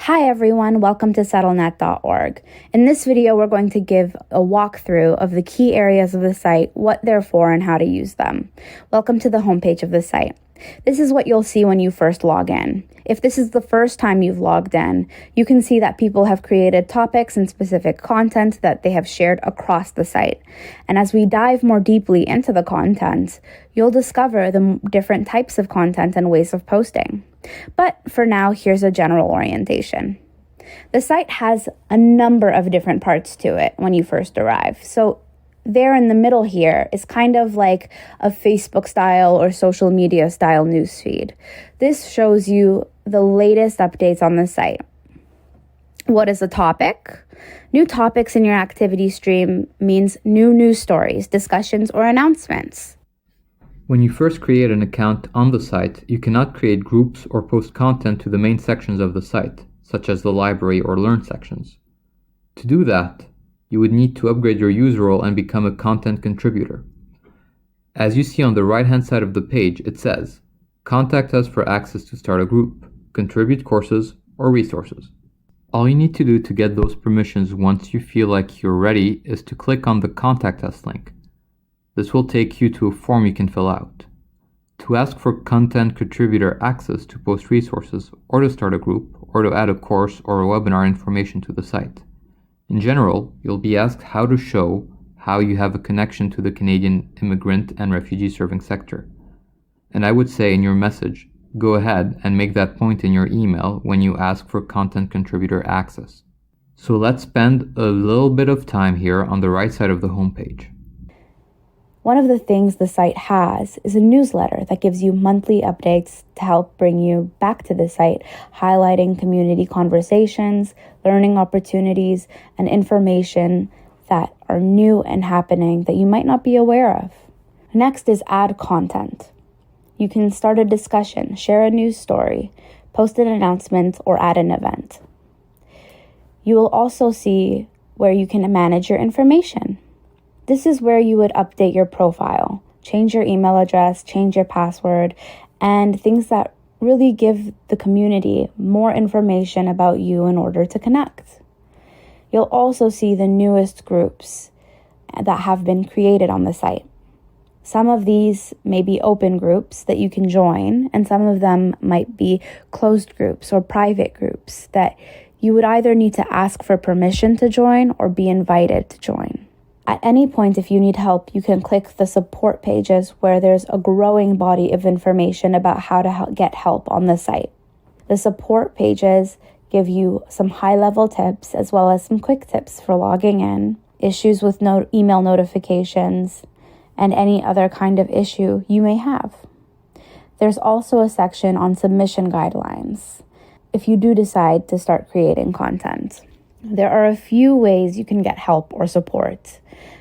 Hi everyone, welcome to settlenet.org. In this video, we're going to give a walkthrough of the key areas of the site, what they're for, and how to use them. Welcome to the homepage of the site. This is what you'll see when you first log in. If this is the first time you've logged in, you can see that people have created topics and specific content that they have shared across the site. And as we dive more deeply into the content, you'll discover the different types of content and ways of posting. But for now, here's a general orientation. The site has a number of different parts to it when you first arrive. So there in the middle here is kind of like a Facebook style or social media style newsfeed. This shows you the latest updates on the site. What is a topic? New topics in your activity stream means new news stories, discussions, or announcements. When you first create an account on the site, you cannot create groups or post content to the main sections of the site, such as the library or learn sections. To do that, you would need to upgrade your user role and become a content contributor. As you see on the right-hand side of the page, it says, "Contact us for access to start a group, contribute courses, or resources." All you need to do to get those permissions once you feel like you're ready is to click on the Contact Us link. This will take you to a form you can fill out. To ask for content contributor access to post resources, or to start a group, or to add a course or a webinar information to the site. In general, you'll be asked how to show how you have a connection to the Canadian immigrant and refugee serving sector. And I would say in your message, go ahead and make that point in your email when you ask for content contributor access. So let's spend a little bit of time here on the right side of the homepage. One of the things the site has is a newsletter that gives you monthly updates to help bring you back to the site, highlighting community conversations, learning opportunities, and information that are new and happening that you might not be aware of. Next is add content. You can start a discussion, share a news story, post an announcement, or add an event. You will also see where you can manage your information. This is where you would update your profile, change your email address, change your password, and things that really give the community more information about you in order to connect. You'll also see the newest groups that have been created on the site. Some of these may be open groups that you can join, and some of them might be closed groups or private groups that you would either need to ask for permission to join or be invited to join. At any point, if you need help, you can click the support pages where there's a growing body of information about how to get help on the site. The support pages give you some high-level tips as well as some quick tips for logging in, issues with email notifications, and any other kind of issue you may have. There's also a section on submission guidelines if you do decide to start creating content. There are a few ways you can get help or support.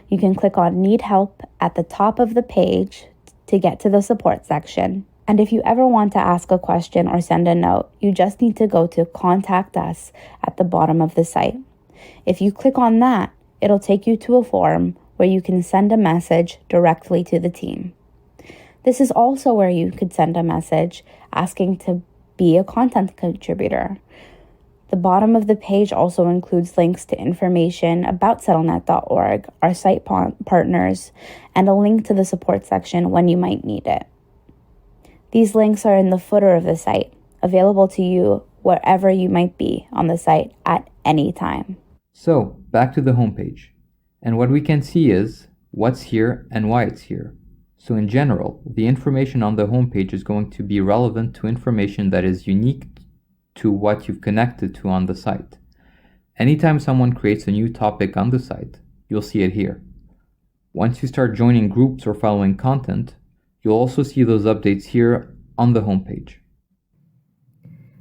You can click on Need Help at the top of the page to get to the support section. And if you ever want to ask a question or send a note, you just need to go to Contact Us at the bottom of the site. If you click on that, it'll take you to a form where you can send a message directly to the team. This is also where you could send a message asking to be a content contributor. The bottom of the page also includes links to information about settlenet.org, our site partners, and a link to the support section when you might need it. These links are in the footer of the site, available to you wherever you might be on the site at any time. So, back to the homepage. And what we can see is what's here and why it's here. So in general, the information on the homepage is going to be relevant to information that is unique to what you've connected to on the site. Anytime someone creates a new topic on the site, you'll see it here. Once you start joining groups or following content, you'll also see those updates here on the homepage.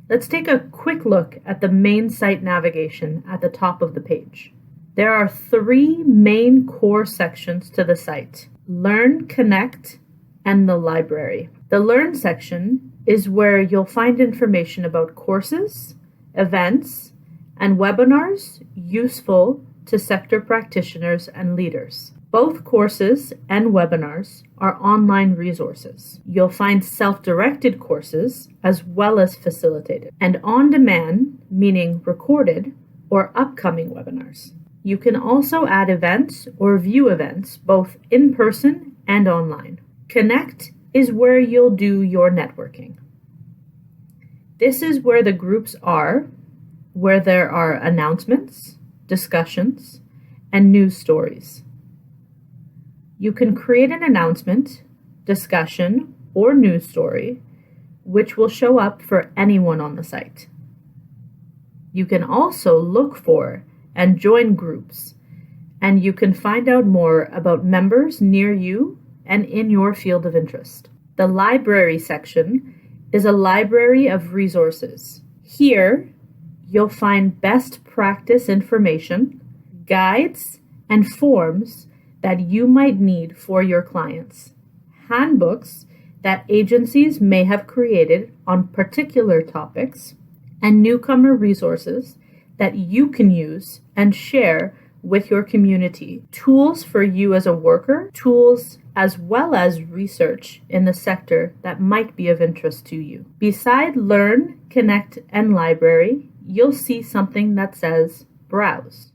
Let's take a quick look at the main site navigation at the top of the page. There are 3 main core sections to the site: Learn, Connect, and the library. The Learn section is where you'll find information about courses, events, and webinars useful to sector practitioners and leaders. Both courses and webinars are online resources. You'll find self-directed courses as well as facilitated, and on-demand, meaning recorded or upcoming webinars. You can also add events or view events both in person and online. Connect is where you'll do your networking. This is where the groups are, where there are announcements, discussions, and news stories. You can create an announcement, discussion, or news story, which will show up for anyone on the site. You can also look for and join groups, and you can find out more about members near you and in your field of interest. The library section is a library of resources. Here, you'll find best practice information, guides, and forms that you might need for your clients, handbooks that agencies may have created on particular topics, and newcomer resources that you can use and share with your community, tools for you as a worker, tools as well as research in the sector that might be of interest to you. Beside Learn, Connect, and Library, you'll see something that says Browse.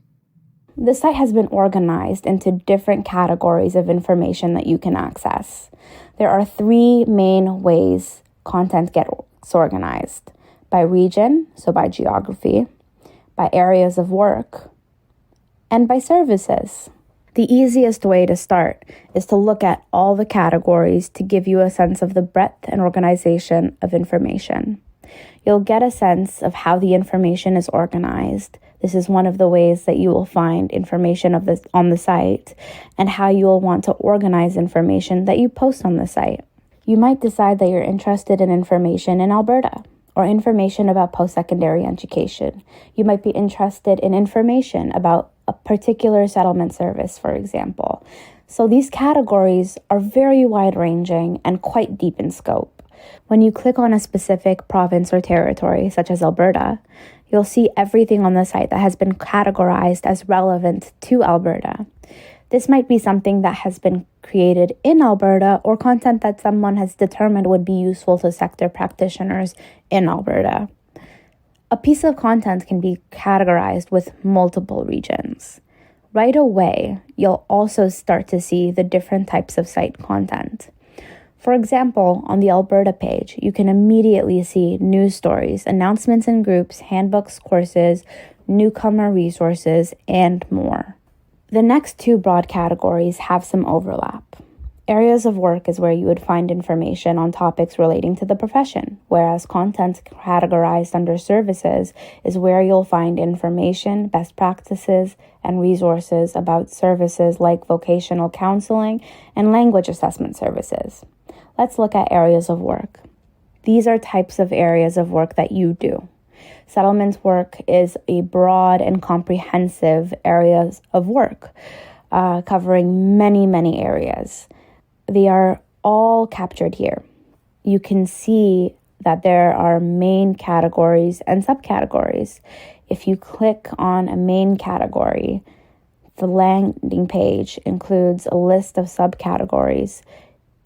The site has been organized into different categories of information that you can access. There are 3 main ways content gets organized: by region, so by geography, by areas of work, and by services. The easiest way to start is to look at all the categories to give you a sense of the breadth and organization of information. You'll get a sense of how the information is organized. This is one of the ways that you will find information on the site, and how you will want to organize information that you post on the site. You might decide that you're interested in information in Alberta, or information about post-secondary education. You might be interested in information about a particular settlement service, for example. So these categories are very wide-ranging and quite deep in scope. When you click on a specific province or territory, such as Alberta, you'll see everything on the site that has been categorized as relevant to Alberta. This might be something that has been created in Alberta, or content that someone has determined would be useful to sector practitioners in Alberta. A piece of content can be categorized with multiple regions. Right away, you'll also start to see the different types of site content. For example, on the Alberta page, you can immediately see news stories, announcements in groups, handbooks, courses, newcomer resources, and more. The next 2 broad categories have some overlap. Areas of work is where you would find information on topics relating to the profession, whereas content categorized under services is where you'll find information, best practices, and resources about services like vocational counseling and language assessment services. Let's look at areas of work. These are types of areas of work that you do. Settlement work is a broad and comprehensive areas of work, covering many areas. They are all captured here. You can see that there are main categories and subcategories. If you click on a main category, the landing page includes a list of subcategories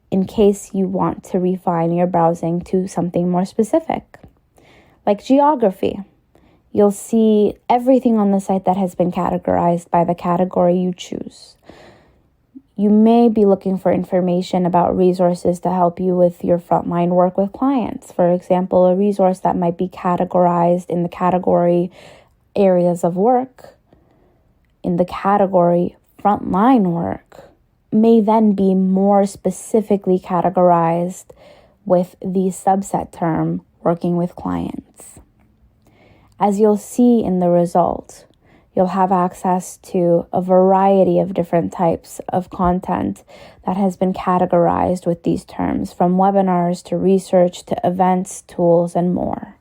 in case you want to refine your browsing to something more specific. Like geography, you'll see everything on the site that has been categorized by the category you choose. You may be looking for information about resources to help you with your frontline work with clients. For example, a resource that might be categorized in the category areas of work, in the category frontline work, may then be more specifically categorized with the subset term working with clients. As you'll see in the result, you'll have access to a variety of different types of content that has been categorized with these terms, from webinars to research to events, tools, and more.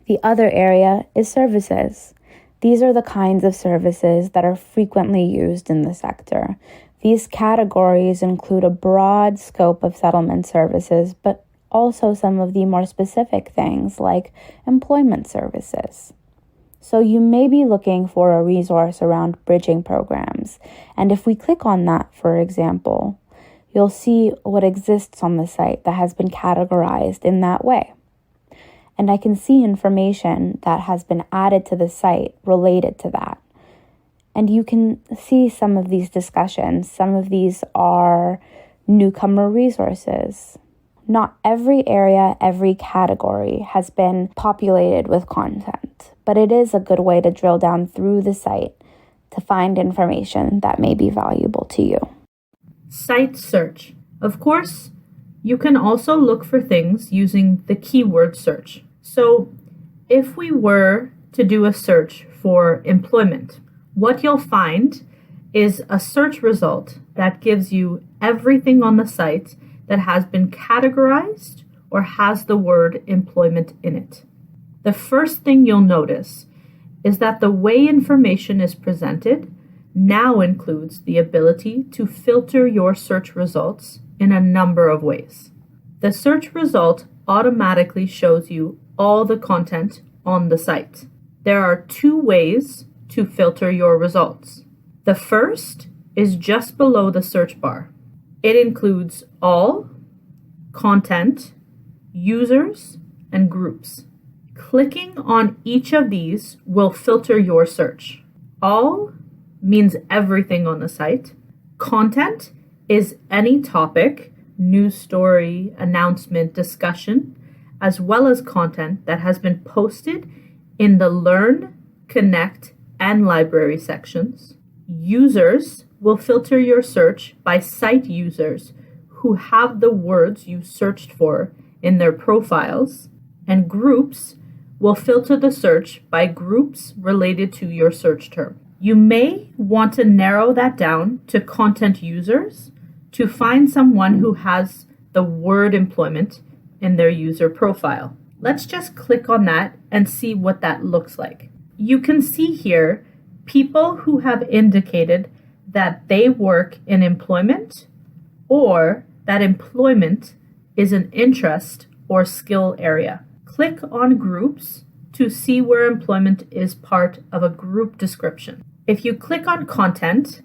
The other area is services. These are the kinds of services that are frequently used in the sector. These categories include a broad scope of settlement services, but also some of the more specific things like employment services. So you may be looking for a resource around bridging programs. And if we click on that, for example, you'll see what exists on the site that has been categorized in that way. And I can see information that has been added to the site related to that. And you can see some of these discussions. Some of these are newcomer resources. Not every area, every category has been populated with content, but it is a good way to drill down through the site to find information that may be valuable to you. Site search. Of course, you can also look for things using the keyword search. So if we were to do a search for employment, what you'll find is a search result that gives you everything on the site that has been categorized or has the word employment in it. The first thing you'll notice is that the way information is presented now includes the ability to filter your search results in a number of ways. The search result automatically shows you all the content on the site. There are two ways to filter your results. The first is just below the search bar. It includes all, content, users, and groups. Clicking on each of these will filter your search. All means everything on the site. Content is any topic, news story, announcement, discussion, as well as content that has been posted in the Learn, Connect, and Library sections. Users will filter your search by site users who have the words you searched for in their profiles, and groups will filter the search by groups related to your search term. You may want to narrow that down to content users to find someone who has the word employment in their user profile. Let's just click on that and see what that looks like. You can see here people who have indicated that they work in employment or that employment is an interest or skill area. Click on groups to see where employment is part of a group description. If you click on content,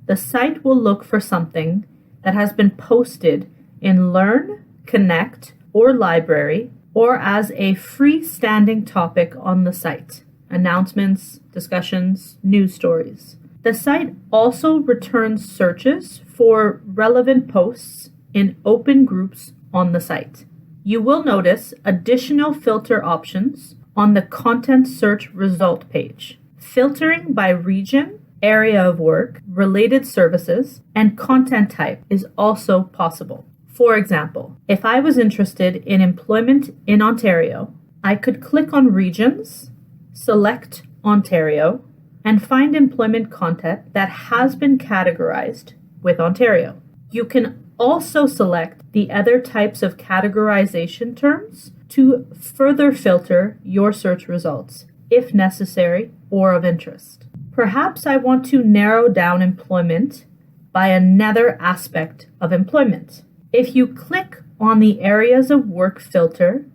the site will look for something that has been posted in Learn, Connect, or Library, or as a freestanding topic on the site. Announcements, discussions, news stories. The site also returns searches for relevant posts in open groups on the site. You will notice additional filter options on the content search result page. Filtering by region, area of work, related services, and content type is also possible. For example, if I was interested in employment in Ontario, I could click on regions, select Ontario, and find employment content that has been categorized with Ontario. You can also select the other types of categorization terms to further filter your search results, if necessary or of interest. Perhaps I want to narrow down employment by another aspect of employment. If you click on the areas of work filter,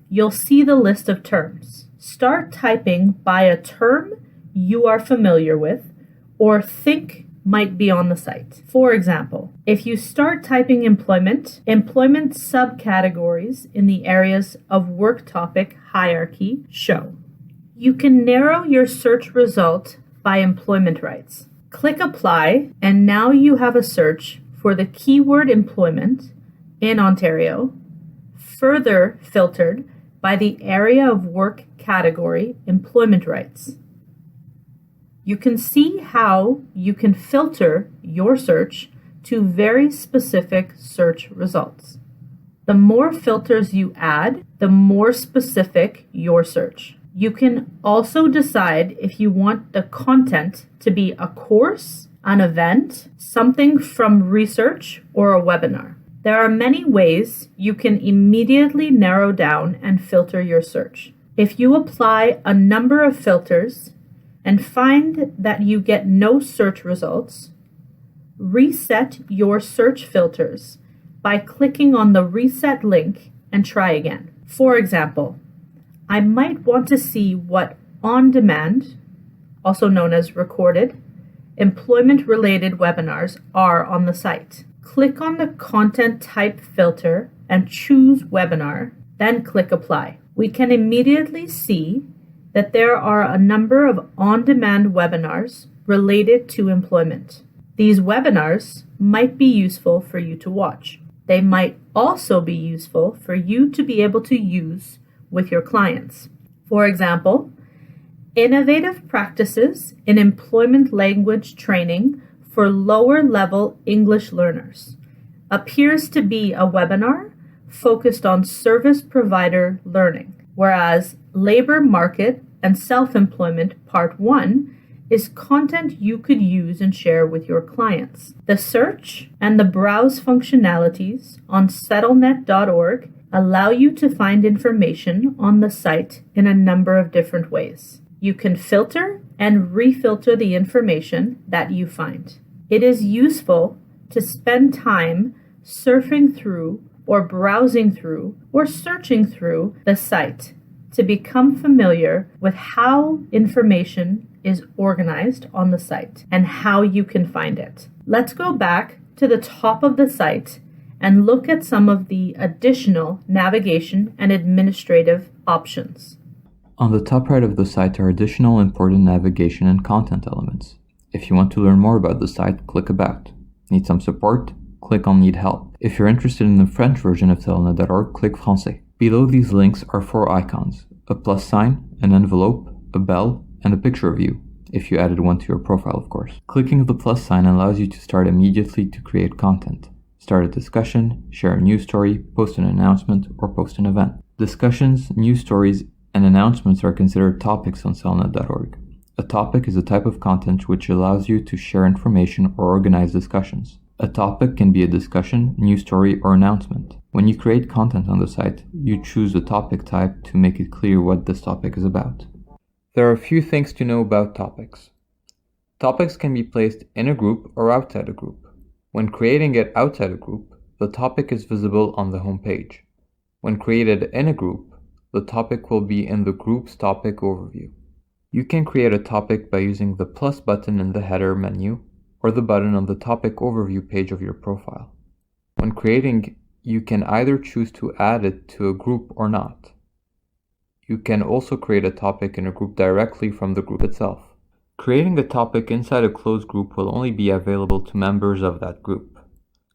you'll see the list of terms. Start typing by a term you are familiar with or think might be on the site. For example, if you start typing employment subcategories in the areas of work topic hierarchy show. You can narrow your search result by employment rights. Click apply, and now you have a search for the keyword employment in Ontario, further filtered by the area of work category employment rights. You can see how you can filter your search to very specific search results. The more filters you add, the more specific your search. You can also decide if you want the content to be a course, an event, something from research, or a webinar. There are many ways you can immediately narrow down and filter your search. If you apply a number of filters and find that you get no search results, reset your search filters by clicking on the reset link and try again. For example, I might want to see what On demand, also known as recorded, employment-related webinars are on the site. Click on the content type filter and choose webinar, then click apply. We can immediately see that there are a number of on-demand webinars related to employment. These webinars might be useful for you to watch. They might also be useful for you to be able to use with your clients. For example, Innovative Practices in Employment Language Training for Lower Level English Learners appears to be a webinar focused on service provider learning, whereas Labor Market and Self-Employment Part 1 is content you could use and share with your clients. The search and the browse functionalities on settlenet.org allow you to find information on the site in a number of different ways. You can filter and refilter the information that you find. It is useful to spend time surfing through or browsing through or searching through the site to become familiar with how information is organized on the site and how you can find it. Let's go back to the top of the site and look at some of the additional navigation and administrative options. On the top right of the site are additional important navigation and content elements. If you want to learn more about the site, click About. Need some support? Click on Need Help. If you're interested in the French version of settlenet.org, click Français. Below these links are 4 icons: a plus sign, an envelope, a bell, and a picture of you, if you added one to your profile, of course. Clicking the plus sign allows you to start immediately to create content. Start a discussion, share a news story, post an announcement, or post an event. Discussions, news stories, and announcements are considered topics on settlenet.org. A topic is a type of content which allows you to share information or organize discussions. A topic can be a discussion, news story, or announcement. When you create content on the site, you choose a topic type to make it clear what this topic is about. There are a few things to know about topics. Topics can be placed in a group or outside a group. When creating it outside a group, the topic is visible on the home page. When created in a group, the topic will be in the group's topic overview. You can create a topic by using the plus button in the header menu or the button on the topic overview page of your profile. When creating, you can either choose to add it to a group or not. You can also create a topic in a group directly from the group itself. Creating a topic inside a closed group will only be available to members of that group.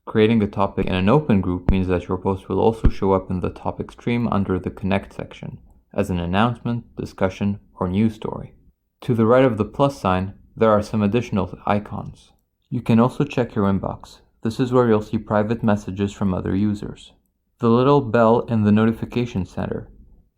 Creating a topic in an open group means that your post will also show up in the topic stream under the Connect section as an announcement, discussion, or news story. To the right of the plus sign, there are some additional icons. You can also check your inbox. This is where you'll see private messages from other users. The little bell in the notification center.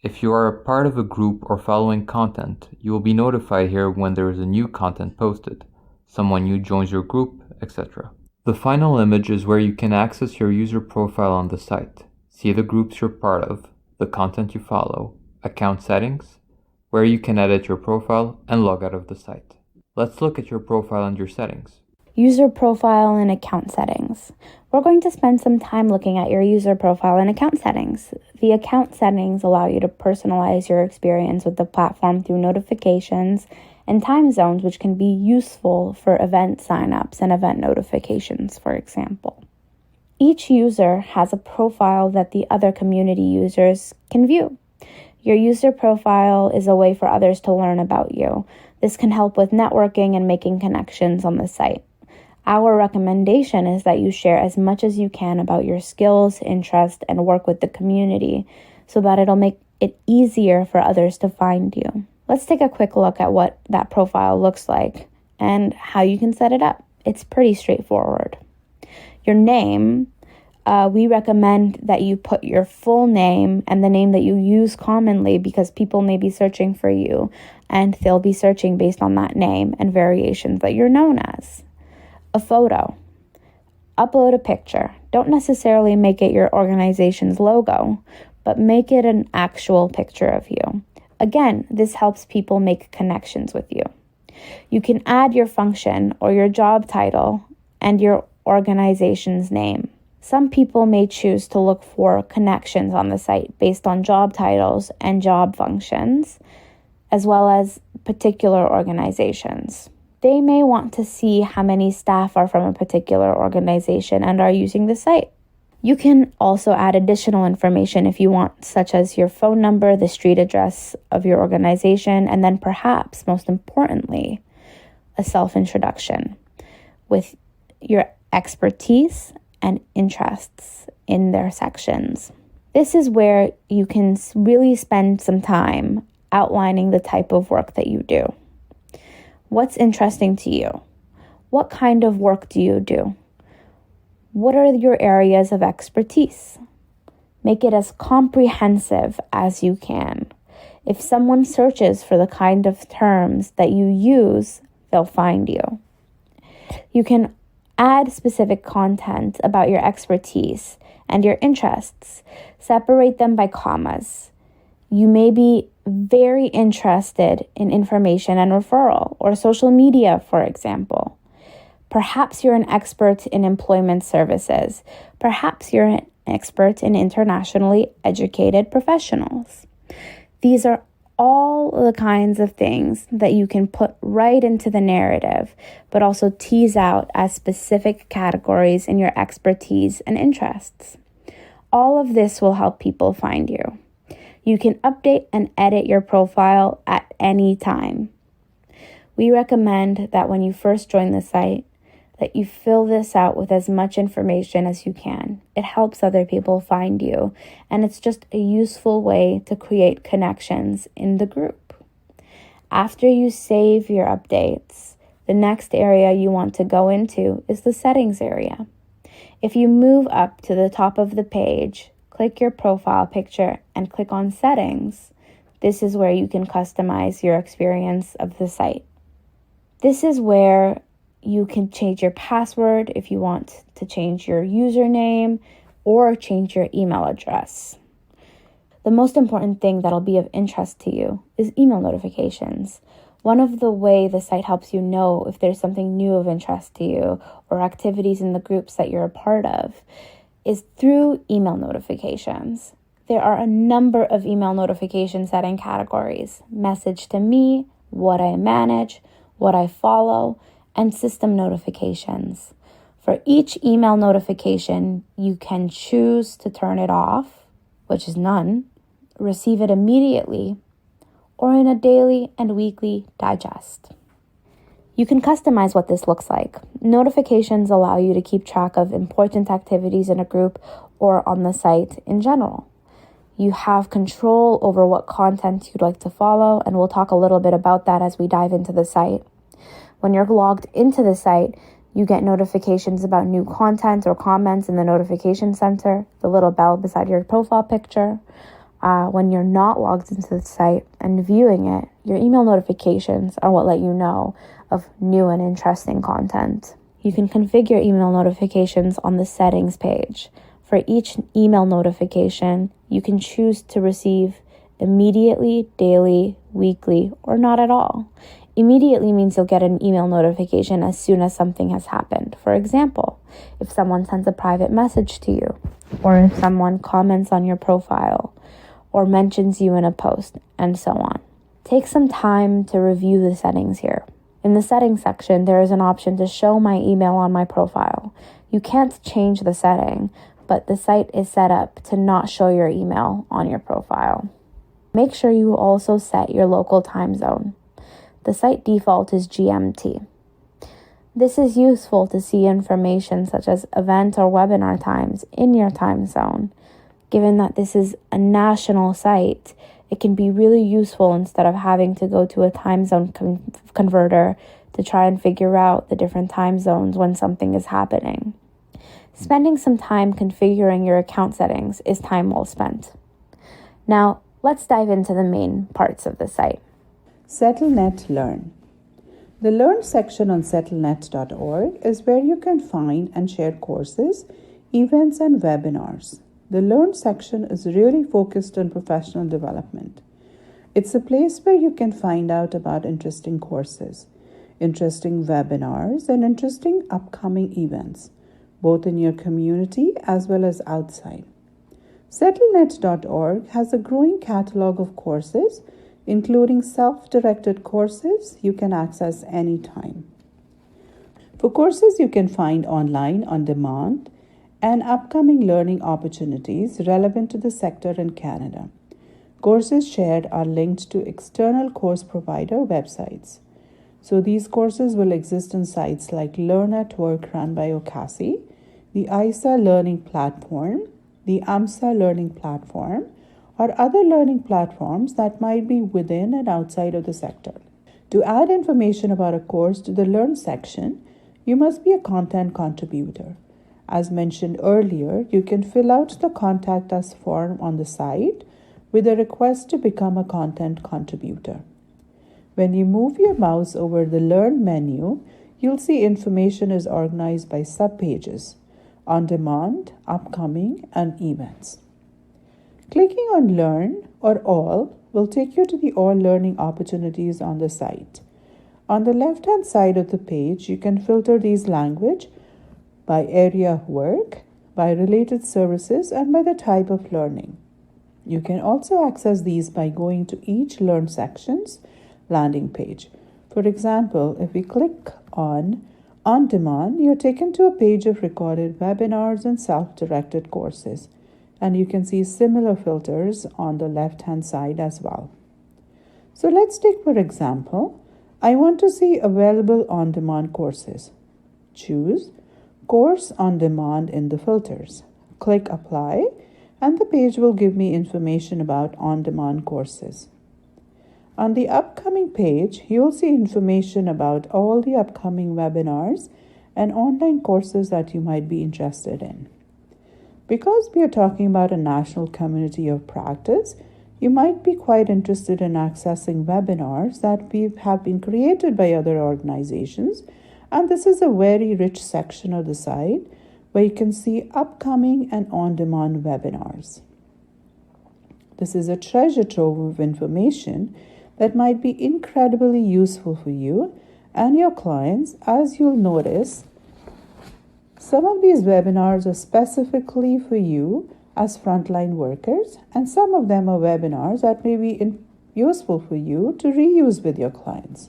If you are a part of a group or following content, you will be notified here when there is a new content posted, someone new joins your group, etc. The final image is where you can access your user profile on the site, see the groups you're part of, the content you follow, account settings, where you can edit your profile, and log out of the site. Let's look at your profile and your settings. User profile and account settings. We're going to spend some time looking at your user profile and account settings. The account settings allow you to personalize your experience with the platform through notifications and time zones, which can be useful for event signups and event notifications, for example. Each user has a profile that the other community users can view. Your user profile is a way for others to learn about you. This can help with networking and making connections on the site. Our recommendation is that you share as much as you can about your skills, interests, and work with the community so that it'll make it easier for others to find you. Let's take a quick look at what that profile looks like and how you can set it up. It's pretty straightforward. Your name, we recommend that you put your full name and the name that you use commonly because people may be searching for you and they'll be searching based on that name and variations that you're known as. A photo. Upload a picture. Don't necessarily make it your organization's logo, but make it an actual picture of you. Again, this helps people make connections with you. You can add your function or your job title and your organization's name. Some people may choose to look for connections on the site based on job titles and job functions. as well as particular organizations. They may want to see how many staff are from a particular organization and are using the site. You can also add additional information if you want, such as your phone number, the street address of your organization, and then perhaps, most importantly, a self-introduction with your expertise and interests in their sections. This is where you can really spend some time outlining the type of work that you do. What's interesting to you? What kind of work do you do? What are your areas of expertise? Make it as comprehensive as you can. If someone searches for the kind of terms that you use, they'll find you. You can add specific content about your expertise and your interests. Separate them by commas. You may be very interested in information and referral or social media, for example. Perhaps you're an expert in employment services. Perhaps you're an expert in internationally educated professionals. These are all the kinds of things that you can put right into the narrative, but also tease out as specific categories in your expertise and interests. All of this will help people find you. You can update and edit your profile at any time. We recommend that when you first join the site, that you fill this out with as much information as you can. It helps other people find you, and it's just a useful way to create connections in the group. After you save your updates, the next area you want to go into is the settings area. If you move up to the top of the page, click your profile picture and click on settings. This is where you can customize your experience of the site. This is where you can change your password if you want to change your username or change your email address. The most important thing that'll be of interest to you is email notifications. One of the way the site helps you know if there's something new of interest to you or activities in the groups that you're a part of is through email notifications. There are a number of email notification setting categories: message to me, what I manage, what I follow, and system notifications. For each email notification, you can choose to turn it off, which is none, receive it immediately, or in a daily and weekly digest. You can customize what this looks like. Notifications allow you to keep track of important activities in a group or on the site in general. You have control over what content you'd like to follow, and we'll talk a little bit about that as we dive into the site. When you're logged into the site, you get notifications about new content or comments in the notification center, the little bell beside your profile picture. When you're not logged into the site and viewing it, your email notifications are what let you know of new and interesting content. You can configure email notifications on the settings page. For each email notification, you can choose to receive immediately, daily, weekly, or not at all. Immediately means you'll get an email notification as soon as something has happened. For example, if someone sends a private message to you, or if someone comments on your profile, or mentions you in a post, and so on. Take some time to review the settings here. In the settings section, there is an option to show my email on my profile. You can't change the setting, but the site is set up to not show your email on your profile. Make sure you also set your local time zone. The site default is GMT. This is useful to see information such as event or webinar times in your time zone. Given that this is a national site, it can be really useful instead of having to go to a time zone converter to try and figure out the different time zones when something is happening. Spending some time configuring your account settings is time well spent. Now, let's dive into the main parts of the site. SettleNet Learn. The Learn section on settlenet.org is where you can find and share courses, events, and webinars. The Learn section is really focused on professional development. It's a place where you can find out about interesting courses, interesting webinars, and interesting upcoming events, both in your community as well as outside. SettleNet.org has a growing catalog of courses including self-directed courses you can access anytime. For courses you can find online on demand and upcoming learning opportunities relevant to the sector in Canada. Courses shared are linked to external course provider websites. So these courses will exist on sites like Learn at Work run by OCASI, the ISA Learning Platform, the AMSA Learning Platform, or other learning platforms that might be within and outside of the sector. To add information about a course to the Learn section, you must be a content contributor. As mentioned earlier, you can fill out the Contact Us form on the site with a request to become a content contributor. When you move your mouse over the Learn menu, you'll see information is organized by subpages: on demand, upcoming, and events. Clicking on Learn or All will take you to the all learning opportunities on the site. On the left-hand side of the page, you can filter these language by area of work, by related services, and by the type of learning. You can also access these by going to each Learn section's landing page. For example, if we click on demand, you're taken to a page of recorded webinars and self-directed courses, and you can see similar filters on the left-hand side as well. So let's take, for example, I want to see available on-demand courses. Choose Course on Demand in the filters. Click Apply, and the page will give me information about on-demand courses. On the upcoming page, you'll see information about all the upcoming webinars and online courses that you might be interested in. Because we are talking about a national community of practice, you might be quite interested in accessing webinars that have been created by other organizations, and this is a very rich section of the site where you can see upcoming and on-demand webinars. This is a treasure trove of information that might be incredibly useful for you and your clients. As you'll notice, some of these webinars are specifically for you as frontline workers, and some of them are webinars that may be useful for you to reuse with your clients.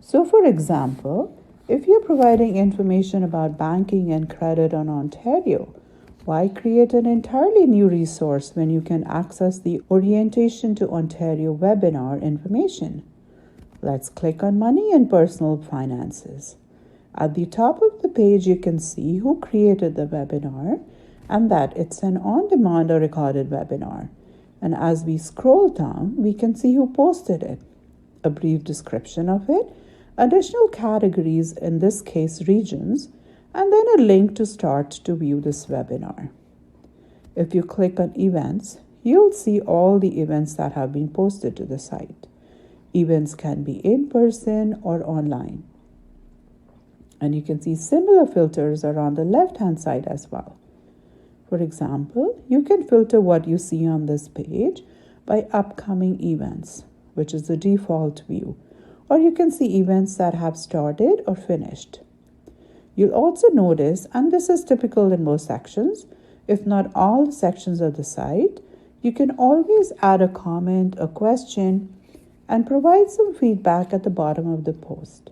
So, for example, if you're providing information about banking and credit on Ontario, why create an entirely new resource when you can access the Orientation to Ontario webinar information? Let's click on Money and Personal Finances. At the top of the page, you can see who created the webinar and that it's an on-demand or recorded webinar. And as we scroll down, we can see who posted it, a brief description of it, additional categories, in this case regions, and then a link to start to view this webinar. If you click on Events, you'll see all the events that have been posted to the site. Events can be in person or online. And you can see similar filters are on the left-hand side as well. For example, you can filter what you see on this page by upcoming events, which is the default view, or you can see events that have started or finished. You'll also notice, and this is typical in most sections, if not all the sections of the site, you can always add a comment, a question, and provide some feedback at the bottom of the post.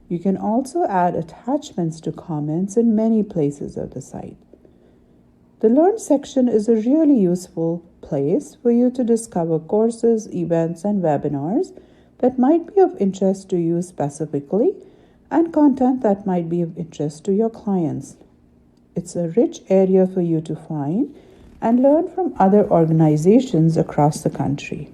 You can also add attachments to comments in many places of the site. The Learn section is a really useful place for you to discover courses, events, and webinars that might be of interest to you specifically, and content that might be of interest to your clients. It's a rich area for you to find and learn from other organizations across the country.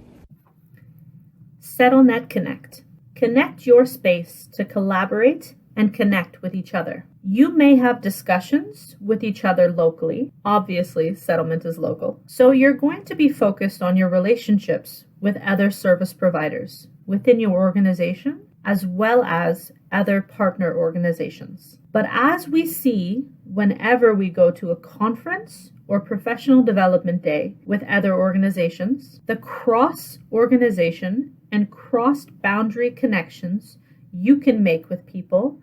SettleNet Connect. Connect your space to collaborate and connect with each other. You may have discussions with each other locally. Obviously, settlement is local. So you're going to be focused on your relationships with other service providers within your organization, as well as other partner organizations. But as we see whenever we go to a conference or professional development day with other organizations, the cross-organization and cross-boundary connections you can make with people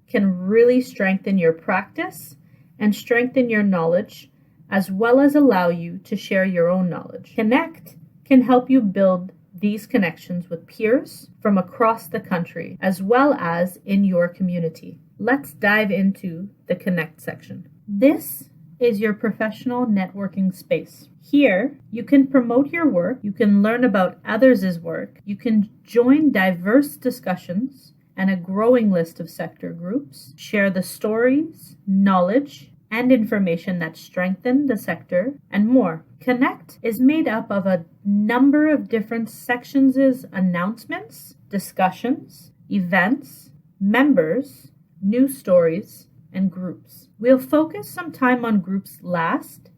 can really strengthen your practice and strengthen your knowledge, as well as allow you to share your own knowledge. Connect can help you build these connections with peers from across the country, as well as in your community. Let's dive into the Connect section. This is your professional networking space. Here, you can promote your work, you can learn about others' work, you can join diverse discussions and a growing list of sector groups, share the stories, knowledge, and information that strengthen the sector, and more. Connect is made up of a number of different sections' announcements, discussions, events, members, news stories, and groups. We'll focus some time on groups last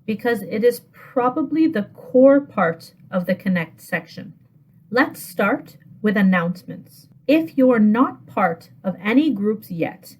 because it is probably the core part of the Connect section. Let's start with announcements. If you're not part of any groups yet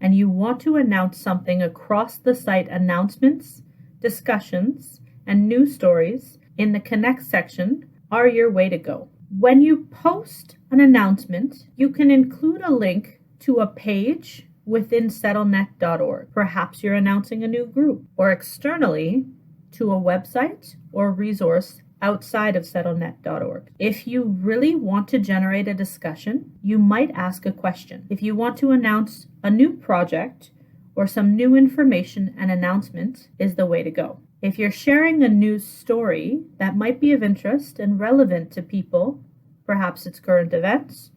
and you want to announce something across the site, announcements, discussions, and news stories in the Connect section are your way to go. When you post an announcement, you can include a link to a page within settlenet.org. Perhaps you're announcing a new group, or externally to a website or resource outside of settlenet.org. If you really want to generate a discussion, you might ask a question. If you want to announce a new project or some new information, an announcement is the way to go. If you're sharing a news story that might be of interest and relevant to people, perhaps it's current events,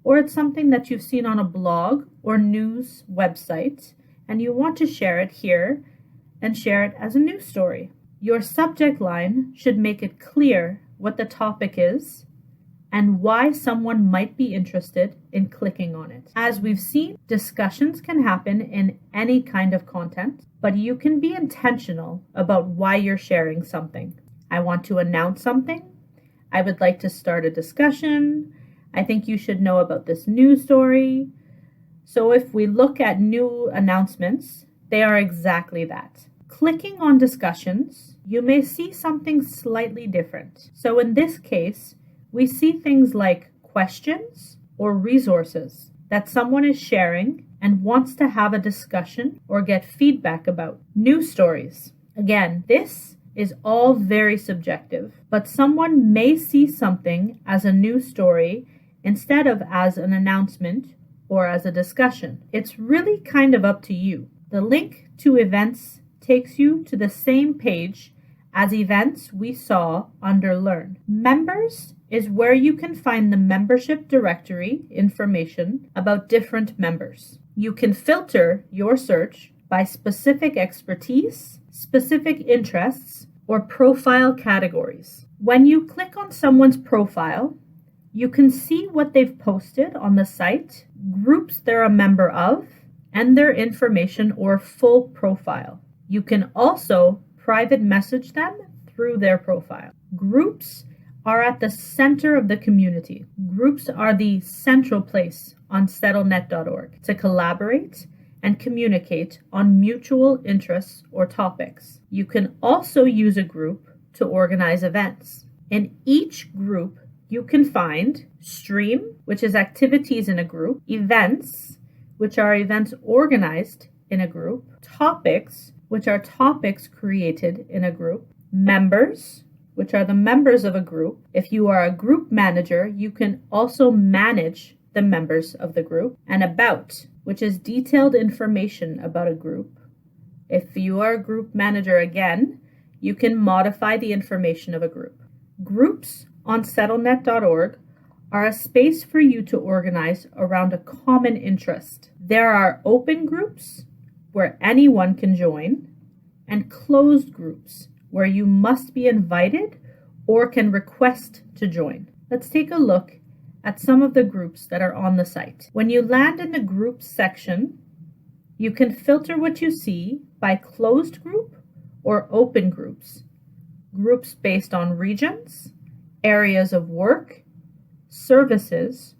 or it's something that you've seen on a blog or news website, and you want to share it here and share it as a news story. Your subject line should make it clear what the topic is and why someone might be interested in clicking on it. As we've seen, discussions can happen in any kind of content, but you can be intentional about why you're sharing something. I want to announce something. I would like to start a discussion. I think you should know about this news story. So if we look at new announcements, they are exactly that. Clicking on discussions, you may see something slightly different. So in this case, we see things like questions or resources that someone is sharing and wants to have a discussion or get feedback about. News stories. Again, this is all very subjective, but someone may see something as a news story instead of as an announcement or as a discussion. It's really kind of up to you. The link to events takes you to the same page as events we saw under Learn. Members is where you can find the membership directory information about different members. You can filter your search by specific expertise, specific interests, or profile categories. When you click on someone's profile, you can see what they've posted on the site, groups they're a member of, and their information or full profile. You can also private message them through their profile. Groups are at the center of the community. Groups are the central place on settlenet.org to collaborate and communicate on mutual interests or topics. You can also use a group to organize events. In each group, you can find stream, which is activities in a group, events, which are events organized in a group, topics, which are topics created in a group, members, which are the members of a group. If you are a group manager, you can also manage the members of the group, and about, which is detailed information about a group. If you are a group manager again, you can modify the information of a group. Groups on settlenet.org are a space for you to organize around a common interest. There are open groups where anyone can join, and closed groups where you must be invited or can request to join. Let's take a look at some of the groups that are on the site. When you land in the groups section, you can filter what you see by closed group or open groups, groups based on regions, areas of work, services,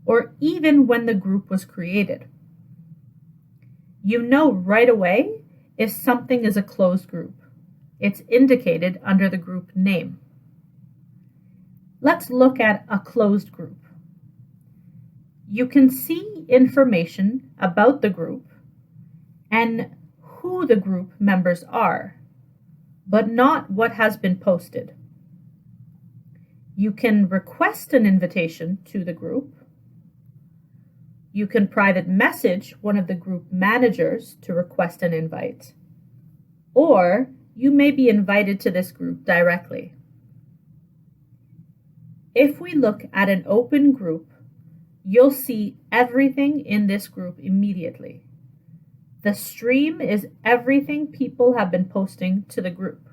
or even when the group was created. You know right away if something is a closed group. It's indicated under the group name. Let's look at a closed group. You can see information about the group and who the group members are, but not what has been posted. You can request an invitation to the group. You can private message one of the group managers to request an invite. Or you may be invited to this group directly. If we look at an open group, you'll see everything in this group immediately. The stream is everything people have been posting to the group.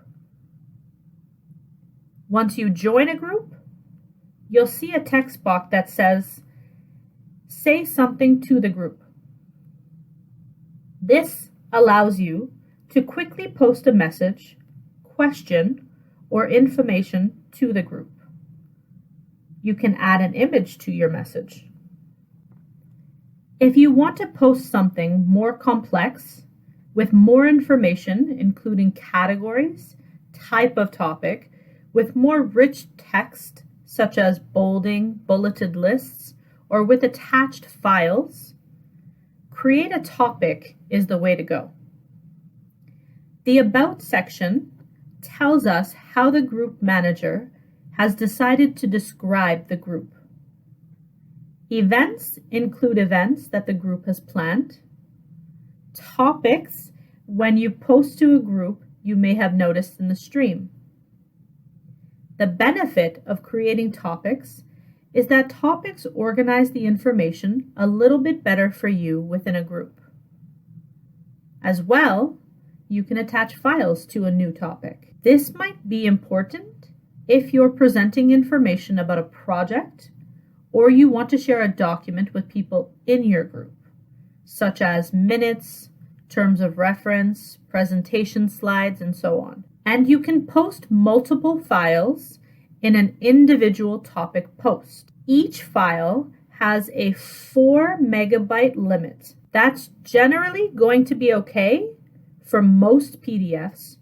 Once you join a group, you'll see a text box that says, "Say something to the group." This allows you to quickly post a message, question, or information to the group. You can add an image to your message. If you want to post something more complex with more information, including categories, type of topic, with more rich text, such as bolding, bulleted lists, or with attached files, create a topic is the way to go. The About section tells us how the group manager has decided to describe the group. Events include events that the group has planned. Topics, when you post to a group, you may have noticed in the stream. The benefit of creating topics is that topics organize the information a little bit better for you within a group. As well, you can attach files to a new topic. This might be important if you're presenting information about a project or you want to share a document with people in your group, such as minutes, terms of reference, presentation slides, and so on. And you can post multiple files in an individual topic post. Each file has a 4 megabyte limit. That's generally going to be okay for most PDFs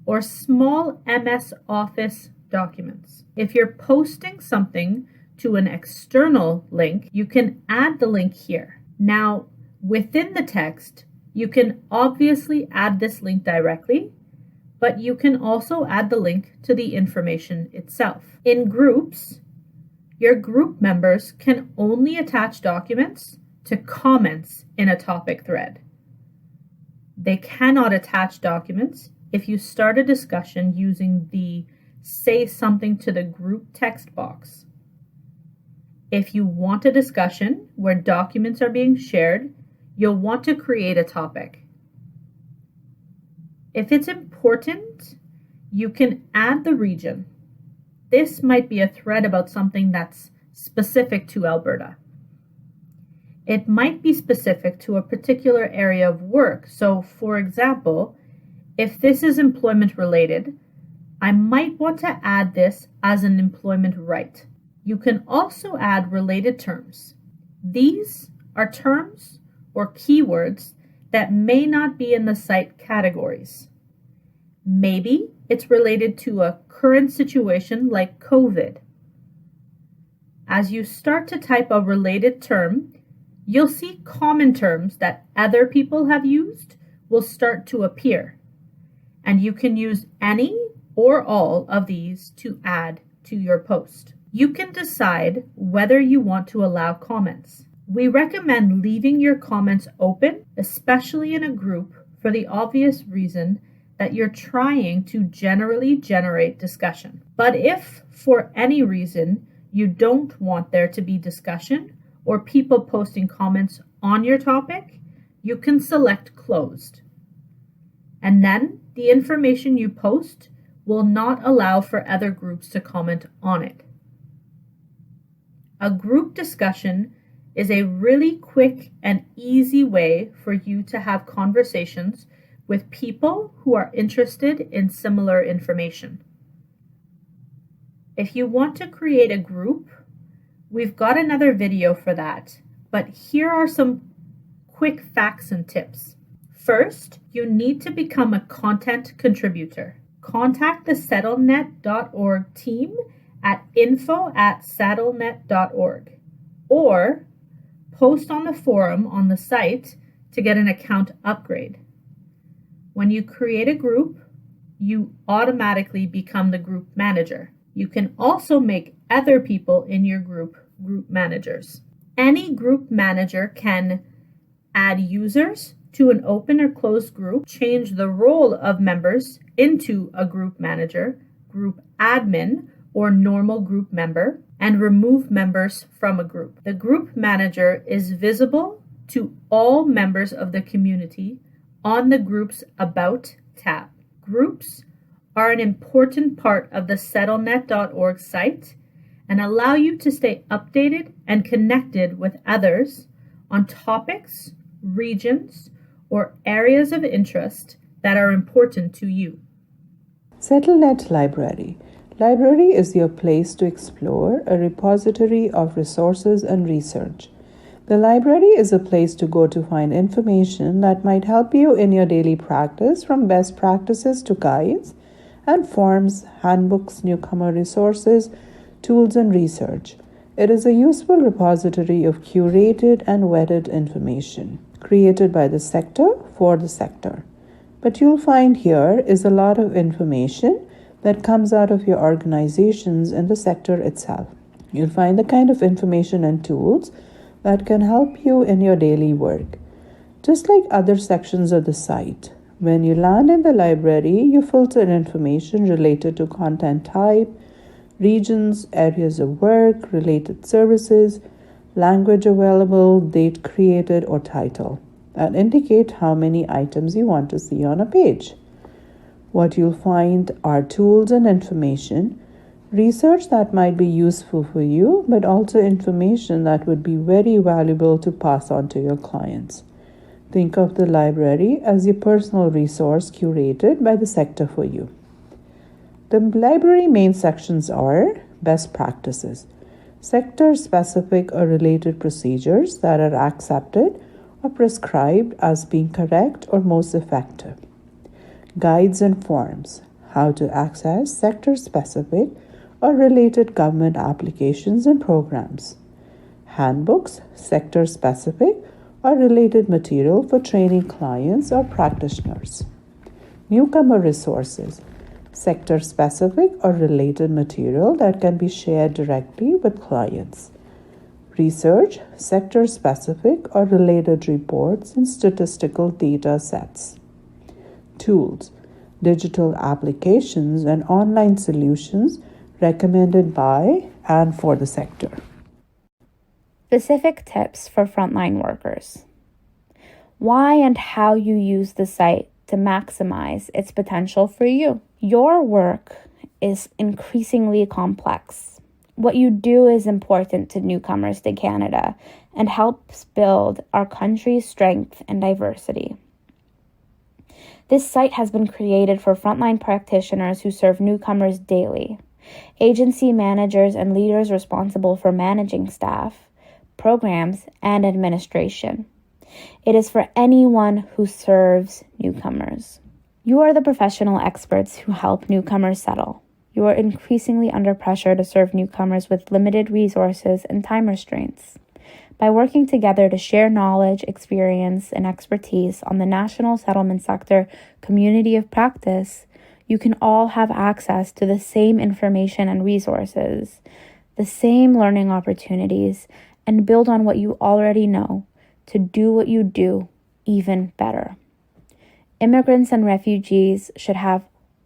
or small MS Office documents. If you're posting something to an external link, you can add the link here. Now, within the text, you can obviously add this link directly, but you can also add the link to the information itself. In groups, your group members can only attach documents to comments in a topic thread. They cannot attach documents if you start a discussion using the "Say something to the group" text box. If you want a discussion where documents are being shared, you'll want to create a topic. If it's important, you can add the region. This might be a thread about something that's specific to Alberta. It might be specific to a particular area of work. So, for example, if this is employment related, I might want to add this as an employment right. You can also add related terms. These are terms or keywords that may not be in the site categories. Maybe it's related to a current situation like COVID. As you start to type a related term, you'll see common terms that other people have used will start to appear. And you can use any or all of these to add to your post. You can decide whether you want to allow comments. We recommend leaving your comments open, especially in a group, for the obvious reason that you're trying to generally generate discussion. But if, for any reason, you don't want there to be discussion or people posting comments on your topic, you can select closed. And then the information you post will not allow for other groups to comment on it. A group discussion is a really quick and easy way for you to have conversations with people who are interested in similar information. If you want to create a group, we've got another video for that, but here are some quick facts and tips. First, you need to become a content contributor. Contact the settlenet.org team at info@saddlenet.org or post on the forum on the site to get an account upgrade. When you create a group, you automatically become the group manager. You can also make other people in your group managers. Any group manager can add users to an open or closed group, change the role of members into a group manager, group admin, or normal group member, and remove members from a group. The group manager is visible to all members of the community on the group's About tab. Groups are an important part of the settlenet.org site and allow you to stay updated and connected with others on topics, regions, or areas of interest that are important to you. SettleNet Library. Library is your place to explore a repository of resources and research. The library is a place to go to find information that might help you in your daily practice, from best practices to guides and forms, handbooks, newcomer resources, tools, and research. It is a useful repository of curated and vetted information created by the sector for the sector. But you'll find here is a lot of information that comes out of your organizations and the sector itself. You'll find the kind of information and tools that can help you in your daily work. Just like other sections of the site, when you land in the library, you filter information related to content type, regions, areas of work, related services, language available, date created, or title that indicate how many items you want to see on a page. What you'll find are tools and information, research that might be useful for you, but also information that would be very valuable to pass on to your clients. Think of the library as your personal resource curated by the sector for you. The library main sections are best practices, sector-specific or related procedures that are accepted or prescribed as being correct or most effective. Guides and forms, how to access sector-specific or related government applications and programs. Handbooks, sector-specific or related material for training clients or practitioners. Newcomer resources, sector-specific or related material that can be shared directly with clients. Research, sector-specific or related reports and statistical data sets. Tools, digital applications and online solutions recommended by and for the sector. Specific tips for frontline workers. Why and how you use the site to maximize its potential for you. Your work is increasingly complex. What you do is important to newcomers to Canada and helps build our country's strength and diversity. This site has been created for frontline practitioners who serve newcomers daily, agency managers and leaders responsible for managing staff, programs, and administration. It is for anyone who serves newcomers. You are the professional experts who help newcomers settle. You are increasingly under pressure to serve newcomers with limited resources and time restraints. By working together to share knowledge, experience, and expertise on the national settlement sector community of practice, you can all have access to the same information and resources, the same learning opportunities, and build on what you already know to do what you do even better. Immigrants and refugees should have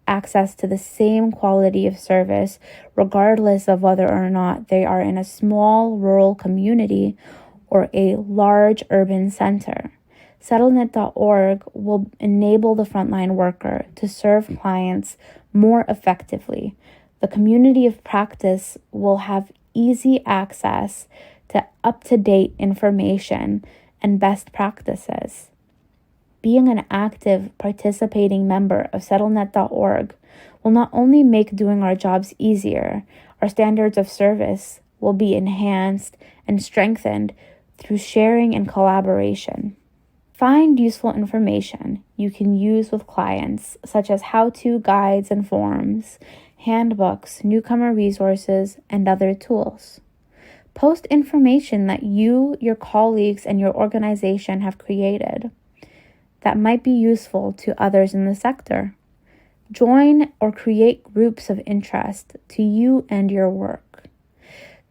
access to the same quality of service regardless of whether or not they are in a small rural community or a large urban center. SettleNet.org will enable the frontline worker to serve clients more effectively. The community of practice will have easy access to up-to-date information and best practices. Being an active, participating member of SettleNet.org will not only make doing our jobs easier, our standards of service will be enhanced and strengthened through sharing and collaboration. Find useful information you can use with clients, such as how-to guides and forms, handbooks, newcomer resources, and other tools. Post information that you, your colleagues, and your organization have created that might be useful to others in the sector. Join or create groups of interest to you and your work.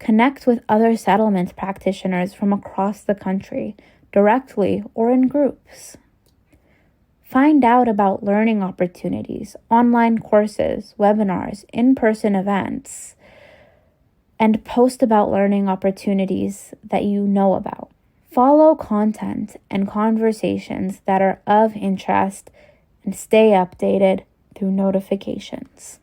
Connect with other settlement practitioners from across the country, directly or in groups. Find out about learning opportunities, online courses, webinars, in-person events, and post about learning opportunities that you know about. Follow content and conversations that are of interest and stay updated through notifications.